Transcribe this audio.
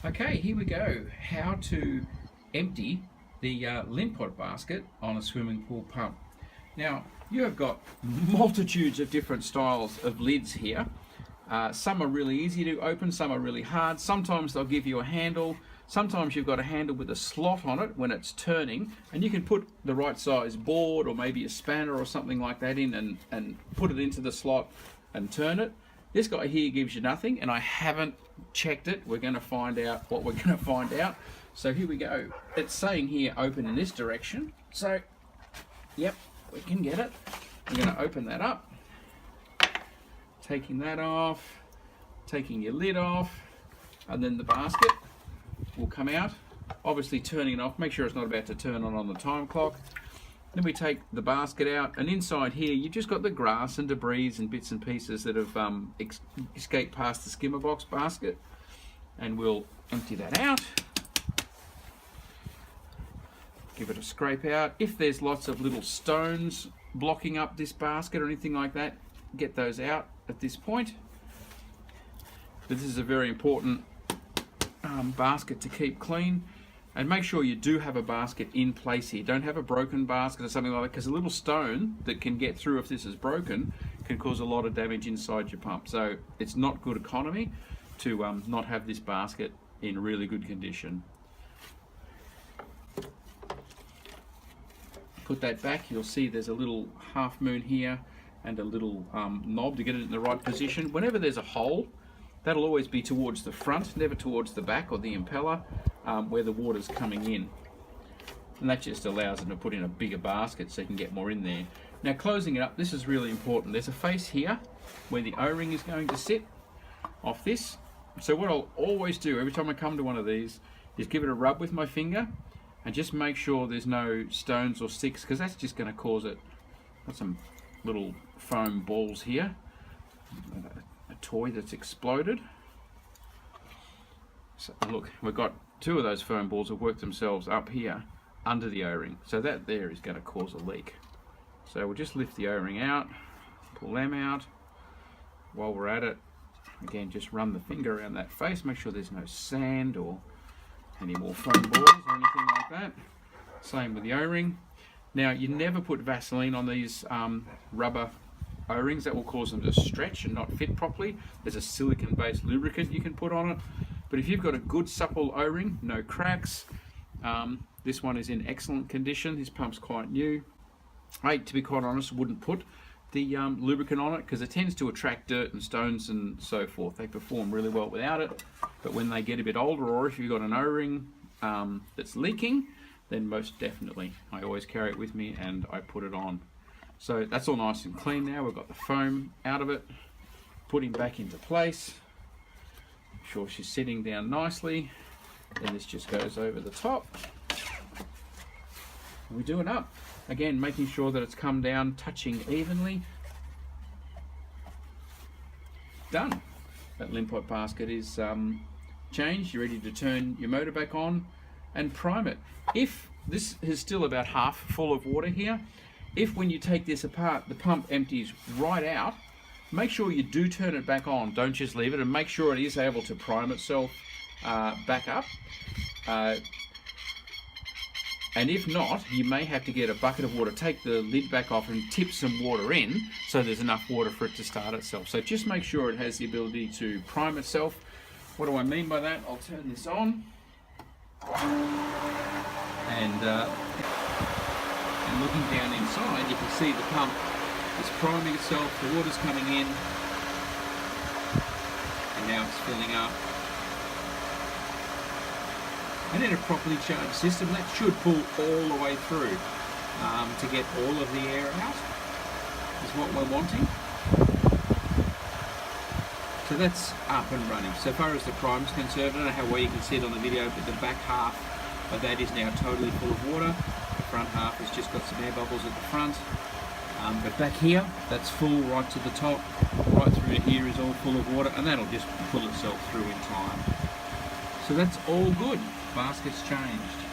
Okay, here we go. How to empty the lint pot basket on a swimming pool pump. Now, you have got multitudes of different styles of lids here. Some are really easy to open, some are really hard. Sometimes they'll give you a handle. Sometimes you've got a handle with a slot on it when it's turning, and you can put the right size board or maybe a spanner or something like that in and put it into the slot and turn it. This guy here gives you nothing, and I haven't checked it. We're going to find out what we're going to find out. So here we go. It's saying here open in this direction. So, yep, we can get it. We're going to open that up. Taking that off, taking your lid off, and then the basket will come out. Obviously turning it off, make sure it's not about to turn on the time clock. Then we take the basket out, and inside here you've just got the grass and debris and bits and pieces that have escaped past the skimmer box basket, and we'll empty that out. Give it a scrape out. If there's lots of little stones blocking up this basket or anything like that, get those out at this point. This is a very important basket to keep clean. And make sure you do have a basket in place here. Don't have a broken basket or something like that, because a little stone that can get through if this is broken can cause a lot of damage inside your pump. So it's not good economy to not have this basket in really good condition. Put that back, you'll see there's a little half moon here and a little knob to get it in the right position. Whenever there's a hole, that'll always be towards the front, never towards the back or the impeller, where the water's coming in. And that just allows them to put in a bigger basket so you can get more in there. Now, closing it up, this is really important. There's a face here where the O-ring is going to sit off this. So what I'll always do every time I come to one of these is give it a rub with my finger and just make sure there's no stones or sticks, because that's just going to cause it. Got some little foam balls here. A toy that's exploded. So look, we've got two of those foam balls that work themselves up here under the O-ring. So that there is going to cause a leak. So we'll just lift the O-ring out, pull them out. While we're at it, again, just run the finger around that face, make sure there's no sand or any more foam balls or anything like that. Same with the O-ring. Now, you never put Vaseline on these rubber O-rings. That will cause them to stretch and not fit properly. There's a silicon-based lubricant you can put on it. But if you've got a good supple O-ring, no cracks, this one is in excellent condition. This pump's quite new. I, to be quite honest, wouldn't put the lubricant on it because it tends to attract dirt and stones and so forth. They perform really well without it. But when they get a bit older, or if you've got an O-ring that's leaking, then most definitely I always carry it with me and I put it on. So that's all nice and clean now. We've got the foam out of it, putting back into place. Make sure she's sitting down nicely. Then this just goes over the top. We do it up. Again, making sure that it's come down, touching evenly. Done. That lint pot basket is changed. You're ready to turn your motor back on and prime it. If this is still about half full of water here, if when you take this apart the pump empties right out, make sure you do turn it back on. Don't just leave it, and make sure it is able to prime itself back up. And if not, you may have to get a bucket of water, take the lid back off and tip some water in so there's enough water for it to start itself. So just make sure it has the ability to prime itself. What do I mean by that? I'll turn this on. And looking down inside, you can see the pump is priming itself, the water's coming in, and now it's filling up. And in a properly charged system, that should pull all the way through to get all of the air out, is what we're wanting. So that's up and running. So far as the prime is concerned, I don't know how well you can see it on the video, but the back half of that is now totally full of water. The front half has just got some air bubbles at the front. But back here, that's full right to the top. Right through to here is all full of water, and that'll just pull itself through in time. So that's all good. Basket's changed.